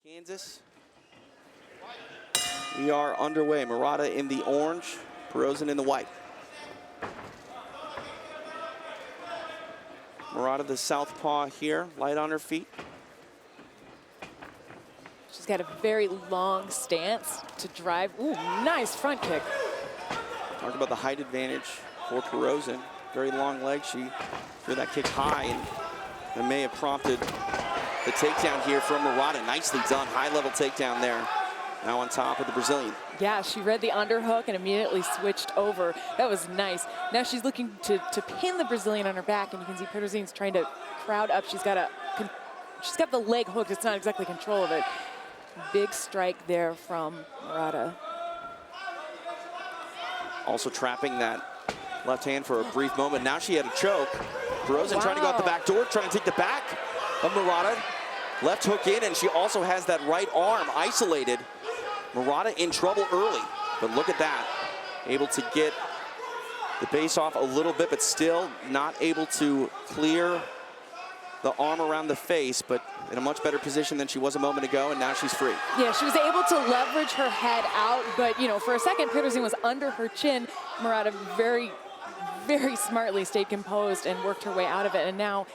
Kansas. We are underway. Murata in the orange, Peroszen in the white. Murata, the southpaw here, light on her feet. She's got a very long stance to drive. Ooh, nice front kick. Talk about the height advantage for Peroszen. Very long leg. She threw that kick high, and that may have prompted the takedown here from Murata. Nicely done, high-level takedown there. Now on top of the Brazilian. Yeah, she read the underhook and immediately switched over. That was nice. Now she's looking to pin the Brazilian on her back, and you can see Peroszen's trying to crowd up. She's got the leg hooked. It's not exactly control of it. Big strike there from Murata. Also trapping that left hand for a brief moment. Now she had a choke. Peroszen trying to go out the back door, trying to take the back of Murata. Left hook in, and she also has that right arm isolated. Murata in trouble early, but look at that. Able to get the base off a little bit, but still not able to clear the arm around the face, but in a much better position than she was a moment ago, and now she's free. Yeah, she was able to leverage her head out, but you know, for a second, Peroszen was under her chin. Murata very smartly stayed composed and worked her way out of it, and now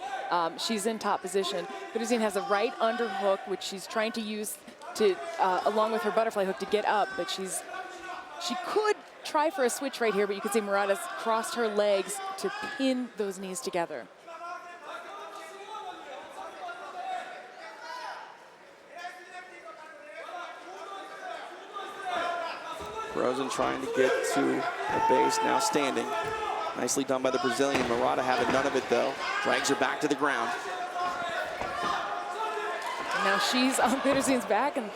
she's in top position. Peroszen has a right underhook, which she's trying to use to, along with her butterfly hook, to get up, but she could try for a switch right here, but you can see Murata's crossed her legs to pin those knees together. Peroszen trying to get to the base, now standing. Nicely done by the Brazilian. Murata having none of it though. Drags her back to the ground. Now she's on Peroszen's back, and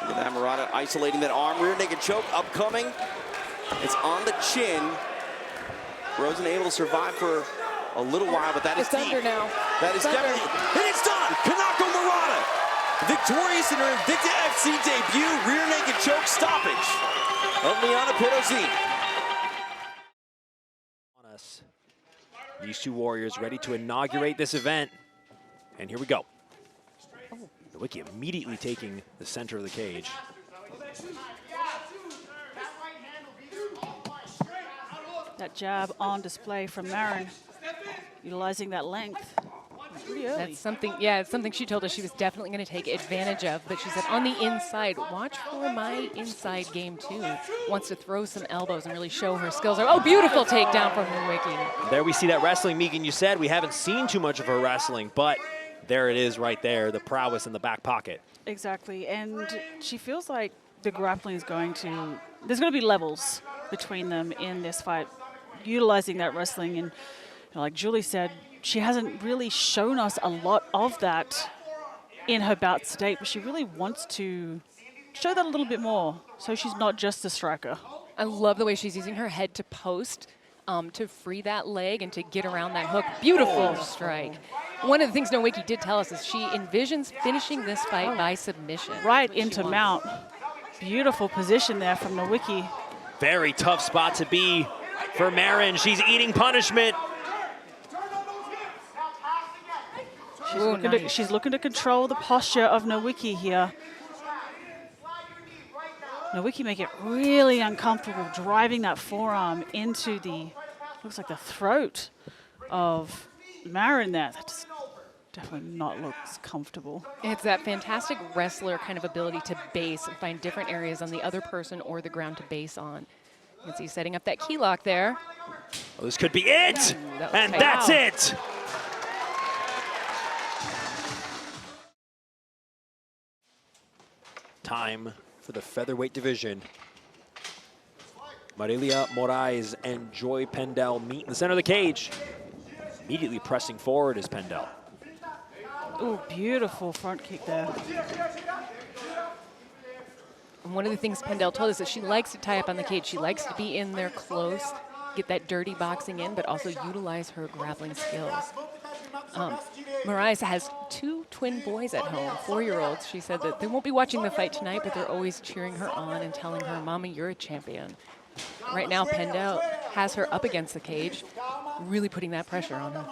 look at that, Murata isolating that arm. Rear naked choke upcoming. It's on the chin. Peroszen able to survive for a little while, but that is deep. Under now. That is definitely, and it's done! Kanako Murata, victorious in her Invicta FC debut. Rear naked choke stoppage of Peroszen. These two warriors ready to inaugurate this event. And here we go. Nowicki immediately taking the center of the cage. That jab on display from Marin, utilizing that length. Pretty early. That's something, yeah, it's something she told us she was definitely going to take advantage of. But she said, on the inside, watch for my inside game too. Wants to throw some elbows and really show her skills. Oh, beautiful takedown from Nowicki. There we see that wrestling. Megan, you said we haven't seen too much of her wrestling, but there it is right there, the prowess in the back pocket. Exactly, and she feels like the grappling is there's going to be levels between them in this fight, utilizing that wrestling. And like Julie said, she hasn't really shown us a lot of that in her bouts to date, but she really wants to show that a little bit more, so she's not just a striker. I love the way she's using her head to post, to free that leg and to get around that hook. Beautiful strike. One of the things Nowicki did tell us is she envisions finishing this fight by submission. Right into mount. Beautiful position there from Nowicki. Very tough spot to be for Marin. She's eating punishment. She's looking to control the posture of Nowicki here. Nowicki make it really uncomfortable, driving that forearm into the, looks like the throat of Marin there. That just definitely not looks comfortable. It's that fantastic wrestler kind of ability to base and find different areas on the other person or the ground to base on. You can see setting up that key lock there. Well, this could be it, and that's it. Time for the featherweight division. Morais and Joy Pendell meet in the center of the cage. Immediately pressing forward is Pendell. Ooh, beautiful front kick there. And one of the things Pendell told us is she likes to tie up on the cage. She likes to be in there close, get that dirty boxing in, but also utilize her grappling skills. Morais has two twin boys at home, 4-year-olds. She said that they won't be watching the fight tonight, but they're always cheering her on and telling her, "Mommy, you're a champion." Right now, Pendell has her up against the cage, really putting that pressure on her.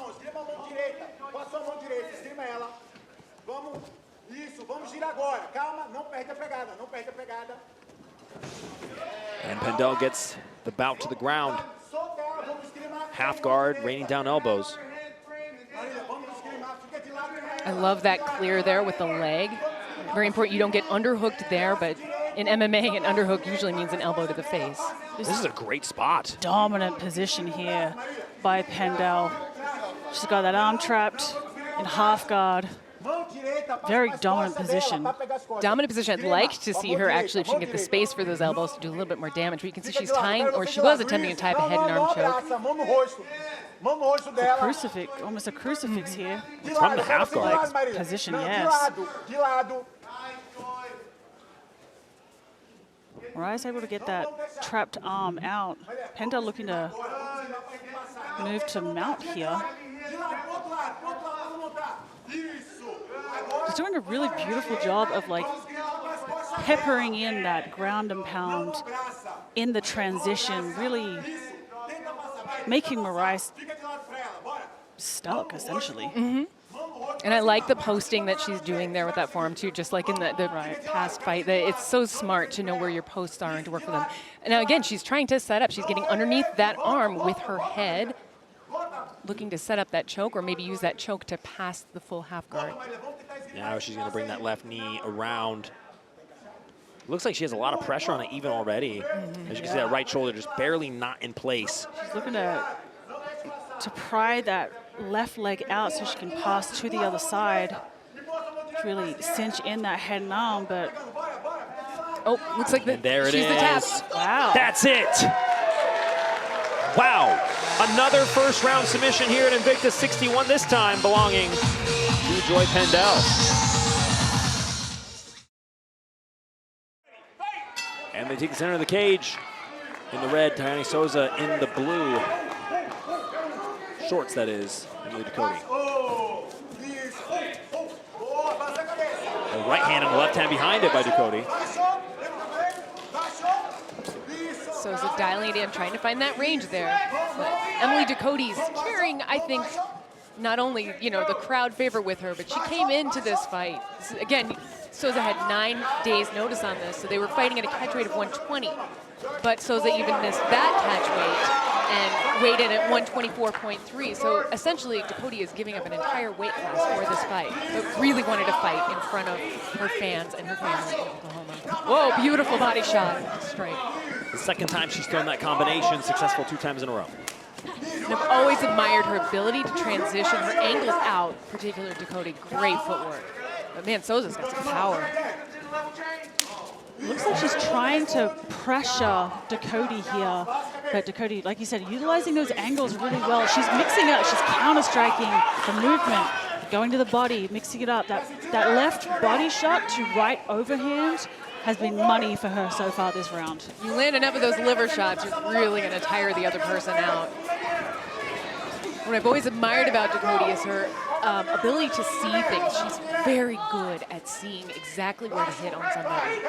And Pendell gets the bout to the ground. Half guard, raining down elbows. I love that clear there with the leg. Very important. You don't get underhooked there, but in MMA, an underhook usually means an elbow to the face. This is a great spot. Dominant position here by Pendell. She's got that arm trapped in half guard. Very dominant position. Dominant position. I'd like to see her actually, if she can get the space for those elbows, to do a little bit more damage. But you can see she's tying, or she was attempting to type a head and arm choke. It's a crucifix, almost a crucifix here. From the half guard. Position, yes. Morais able to get that trapped arm out. Pendell looking to move to mount here. She's doing a really beautiful job of like peppering in that ground and pound in the transition, really making Morais stuck, essentially. And I like the posting that she's doing there with that forearm too, just like in the past fight. It's so smart to know where your posts are and to work with them. And now again, she's trying to set up. She's getting underneath that arm with her head, looking to set up that choke or maybe use that choke to pass the full half guard. Now she's going to bring that left knee around. Looks like she has a lot of pressure on it even already. As you can see, that right shoulder just barely not in place. She's looking to pry that left leg out so she can pass to the other side. To really cinch in that head and arm, but... Oh, looks like there it is. She's the tap. Wow. That's it. Wow. Another first round submission here at Invicta 61, this time belonging to Joy Pendell. And they take the center of the cage. In the red, Tayane Souza in the blue. Shorts, that is, Emily Ducote. The right hand and the left hand behind it by Ducote. Souza dialing it in, trying to find that range there. But Emily Ducote's carrying, I think, not only, you know, the crowd favorite with her, but she came into this fight. Again, Souza had 9 days notice on this, so they were fighting at a catch weight of 120. But Souza even missed that catch weight and weighed in at 124.3. So essentially, Ducote is giving up an entire weight class for this fight, but really wanted to fight in front of her fans and her family in Oklahoma. Whoa, beautiful body shot. Straight. The second time she's thrown that combination, successful 2 times in a row. And I've always admired her ability to transition, her angles out, particularly Ducote, great footwork. But man, Souza's got some power. Looks like she's trying to pressure Ducote here, but Ducote, like you said, utilizing those angles really well. She's mixing up, she's counter-striking the movement, going to the body, mixing it up. That left body shot to right overhand has been money for her so far this round. You land enough of those liver shots, you're really going to tire the other person out. What I've always admired about Ducote is her ability to see things. She's very good at seeing exactly where to hit on somebody.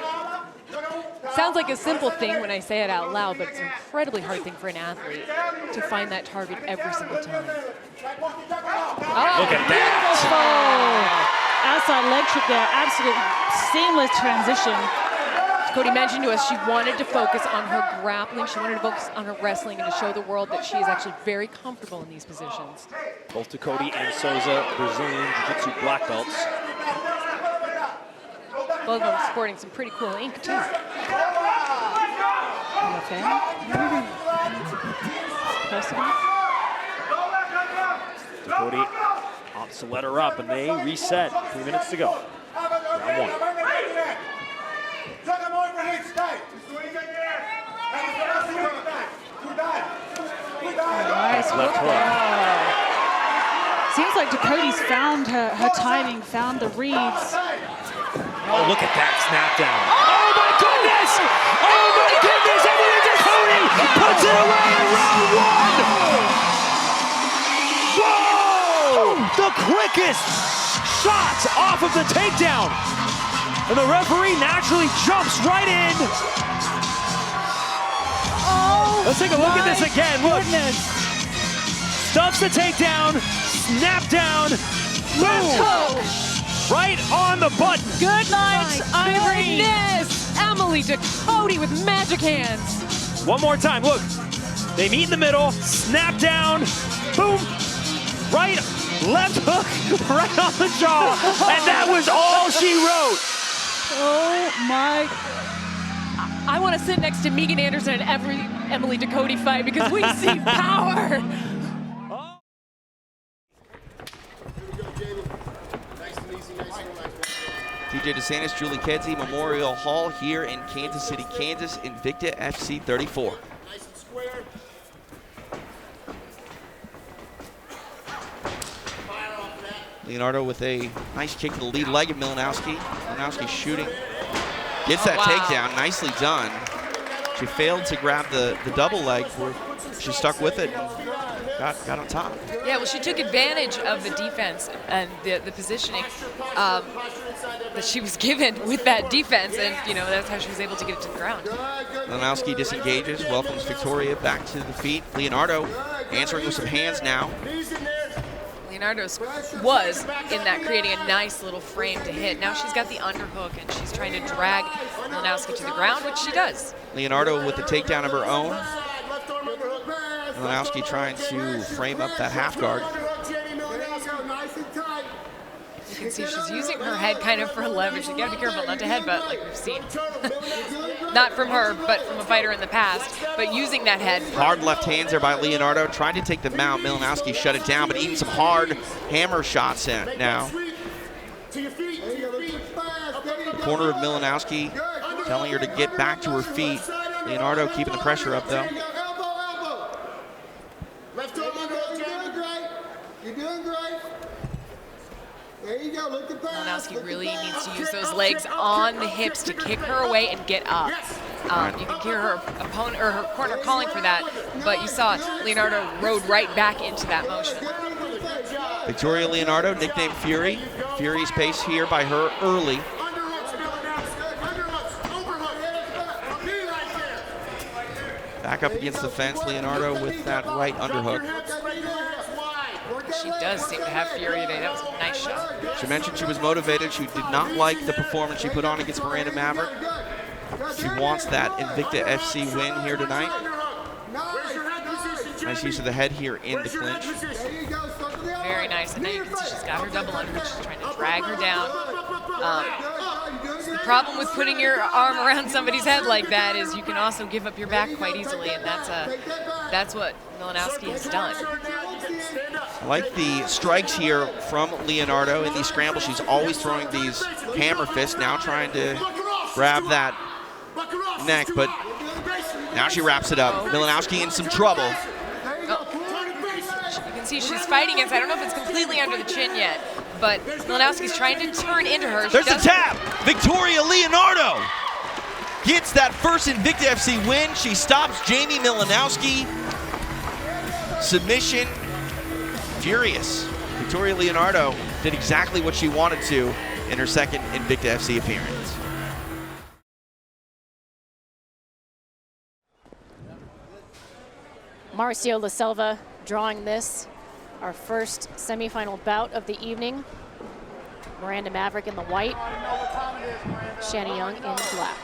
Sounds like a simple thing when I say it out loud, but it's an incredibly hard thing for an athlete to find that target every single time. Oh, look at that. Outside leg trick there, absolute seamless transition. Ducote mentioned to us she wanted to focus on her grappling, she wanted to focus on her wrestling and to show the world that she is actually very comfortable in these positions. Both Ducote and Souza, Brazilian Jiu-Jitsu black belts. Both of them sporting some pretty cool ink too. Ducote opts to let her up, and they reset. 3 minutes to go. Round 1. Nice left hook. Seems like Ducote's found her timing, found the reads. Oh, look at that snap down. Oh my goodness! Oh my goodness! Emily Ducote puts it away in round 1! Whoa! The quickest shots off of the takedown. And the referee naturally jumps right in. Oh, let's take a look at this again. Look. Goodness. Stuffs the takedown, snap down, boom! Right on the the button. Good night, Irene. Goodness! Emily Ducote with magic hands. One more time, look. They meet in the middle, snap down, boom, right, left hook, right on the jaw, and that was all she wrote. Oh my. I want to sit next to Megan Anderson at every Emily Ducote fight because we see power. DJ DeSantis, Julie Kedzie, Memorial Hall here in Kansas City, Kansas, Invicta FC 34. Nice and square. Leonardo with a nice kick to the lead leg of Milinowski. Milinowski shooting. Gets that takedown, nicely done. She failed to grab the double leg. She stuck with it and got on top. Yeah, well, she took advantage of the defense and the positioning that she was given with that defense, and that's how she was able to get it to the ground. Milinowski disengages, welcomes Victoria back to the feet. Leonardo answering with some hands now. Leonardo was in that, creating a nice little frame to hit. Now she's got the underhook, and she's trying to drag Milinowski to the ground, which she does. Leonardo with the takedown of her own. Milinowski trying to frame up that half guard. You can see she's using her head kind of for leverage. You gotta be careful not to headbutt, like we've seen. Not from her, but from a fighter in the past, but using that head. Hard left hands there by Leonardo, trying to take the mount. Milinowski shut it down, but eating some hard hammer shots in now. Corner of Milinowski, telling her to get back to her feet. Leonardo keeping the pressure up, though. Left arm under. You're doing great. There you go. Look at that. Milinowski really needs to use those legs on the hips to kick her away and get up. You can hear her opponent or her corner calling for that, but you saw Leonardo rode right back into that motion. Victoria Leonardo, nicknamed Fury. Fury's pace here by her early. Back up against the fence, Leonardo with that right underhook. She does seem to have fury today. That was a nice shot. She mentioned she was motivated. She did not like the performance she put on against Miranda Maverick. She wants that Invicta FC win here tonight. Nice use of the head here in the clinch. Very nice. And now you can see she's got her double underhook. She's trying to drag her down. The problem with putting your arm around somebody's head like that is you can also give up your back quite easily, and that's what Milinowski has done. I like the strikes here from Leonardo in these scrambles. She's always throwing these hammer fists, now trying to grab that neck, but now she wraps it up. Milinowski in some trouble. You can see she's fighting against, I don't know if it's completely under the chin yet, but Milinowski's trying to turn into her. There's a tap. Victoria Leonardo gets that first Invicta FC win. She stops Jamie Milinowski. Submission. Furious. Victoria Leonardo did exactly what she wanted to in her second Invicta FC appearance. Marcio La Selva drawing this, our first semifinal bout of the evening. Miranda Maverick in the white, Shanny Young in black.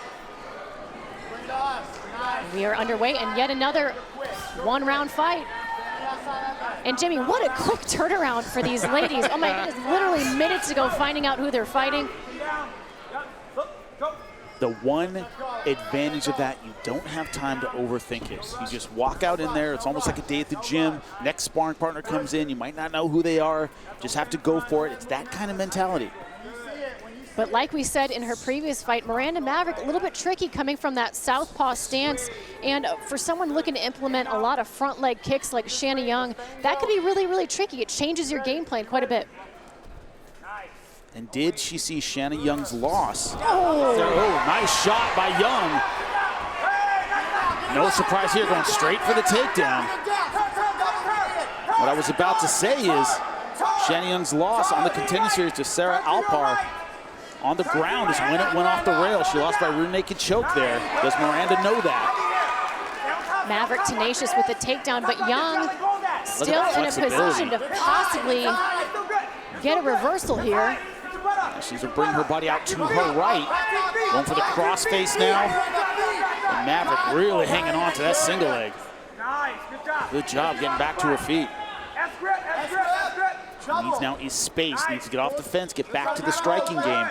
We are underway and yet another one-round fight. And Jimmy, what a quick turnaround for these ladies. Oh my goodness, literally minutes ago finding out who they're fighting. The one advantage of that, you don't have time to overthink it. You just walk out in there. It's almost like a day at the gym. Next sparring partner comes in. You might not know who they are. Just have to go for it. It's that kind of mentality. But like we said in her previous fight, Miranda Maverick, a little bit tricky coming from that southpaw stance. And for someone looking to implement a lot of front leg kicks like Shanny Young, that could be really, really tricky. It changes your game plan quite a bit. And did she see Shanny Young's loss? Oh, Nice shot by Young. No surprise here, going straight for the takedown. What I was about to say is Shanny Young's loss on the contender series to Sarah Alpar on the ground is when it went off the rail. She lost by rear naked choke there. Does Miranda know that? Maverick tenacious with the takedown, but Young still in a position to possibly get a reversal here. She's gonna bring her body out to her right. Going for the crossface now. And Maverick really hanging on to that single leg. Good job getting back to her feet. Needs now is space. Needs to get off the fence, get back to the striking game.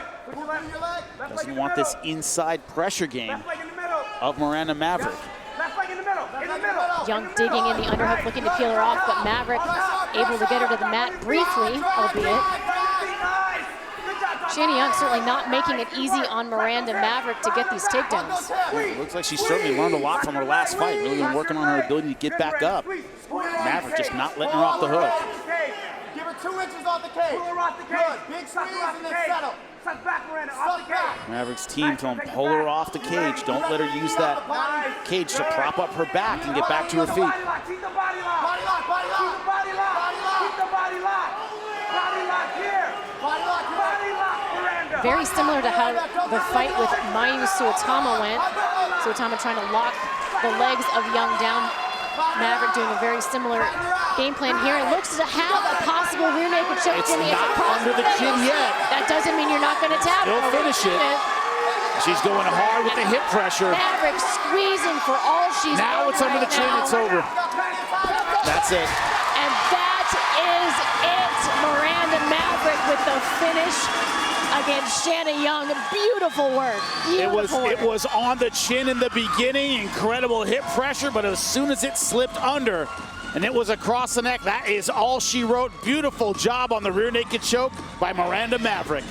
Doesn't want this inside pressure game of Miranda Maverick. Young digging in the underhook, looking to peel her off, but Maverick able to get her to the mat briefly, albeit. Shanny Young certainly not making it easy on Miranda Maverick to get these takedowns. It looks like she certainly learned a lot from her last fight, really been working on her ability to get back up. Maverick just not letting her off the hook. Give her 2 inches off the cage. Good. Big squeeze and then settle. Maverick's team told him, pull her off the cage. Don't let her use that cage to prop up her back and get back to her feet. Keep the body lock. Body lock. Body lock. Keep the body lock. Body lock. Keep the body lock. Body lock here. Body lock. Body lock, Miranda. Very similar to how the fight with Mayu Suotama went. Suotama trying to lock the legs of Young down. Maverick doing a very similar game plan here. It looks to have a possible rear naked choke. It's not under the chin yet. That doesn't mean you're not going to tap. She'll finish it. She's going hard with the hip pressure. Maverick squeezing for all she's Now it's under the chin. It's over. That's it. And that is it. Miranda Maverick with the finish against Shanna Young. Beautiful work. Beautiful work. It was on the chin in the beginning. Incredible hip pressure, but as soon as it slipped under and it was across the neck, that is all she wrote. Beautiful job on the rear naked choke by Miranda Maverick.